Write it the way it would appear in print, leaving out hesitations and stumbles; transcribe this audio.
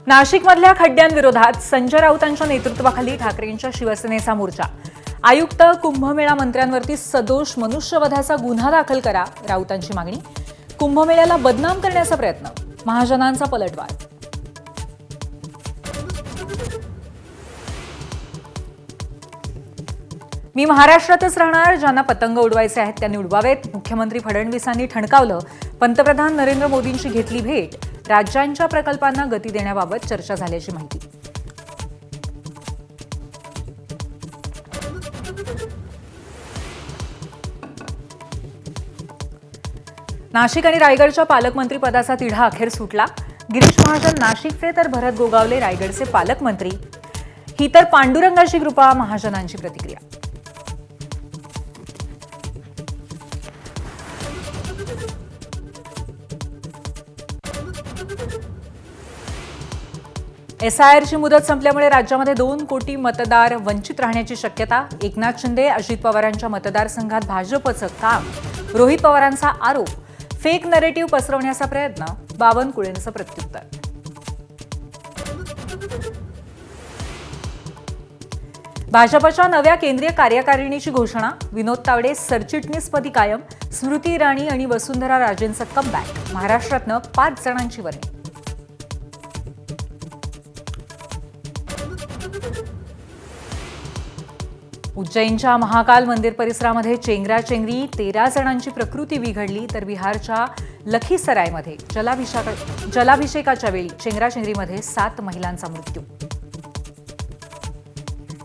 नाशिकमधल्या खड्ड्यांविरोधात संजय राऊतांच्या नेतृत्वाखाली ठाकरेंच्या शिवसेनेचा मोर्चा. आयुक्त कुंभमेळा मंत्र्यांवरती सदोष मनुष्यवधाचा गुन्हा दाखल करा, राऊतांची मागणी. कुंभमेळ्याला बदनाम करण्याचा प्रयत्न, महाजनांचा पलटवार. मी महाराष्ट्रातच राहणार, ज्यांना पतंग उडवायचे आहेत त्यांनी उडवावेत, मुख्यमंत्री फडणवीसांनी ठणकावलं. पंतप्रधान नरेंद्र मोदींची घेतली भेट, राज्यांच्या प्रकल्पांना गती देण्याबाबत चर्चा झाल्याची माहिती. नाशिक आणि रायगडच्या पालकमंत्री पदाचा तिढा अखेर सुटला. गिरीश महाजन नाशिकचे तर भरत गोगावले रायगडचे पालकमंत्री. ही तर पांडुरंगाची कृपा, महाजनांची प्रतिक्रिया. एसआयआरची मुदत संपल्यामुळे राज्यामध्ये 2 कोटी मतदार वंचित राहण्याची शक्यता. एकनाथ शिंदे अजित पवारांच्या मतदारसंघात भाजपचं काम, रोहित पवारांचा आरोप. फेक नरेटिव्ह पसरवण्याचा प्रयत्न, बावनकुळेंचं प्रत्युत्तर. भाजपच्या नव्या केंद्रीय कार्यकारिणीची घोषणा. विनोद तावडे सरचिटणीसपदी कायम. स्मृती इराणी आणि वसुंधरा राजेंचं कमबॅक. महाराष्ट्रातनं 5 जणांची वर्णी. उज्जैनच्या महाकाल मंदिर परिसरामध्ये चेंगराचेंगरी, 13 जणांची प्रकृती बिघडली. तर बिहारच्या लखीसरायमध्ये जलाभिषेकाच्या वेळी चेंगराचेंगरीमध्ये 7 महिलांचा मृत्यू.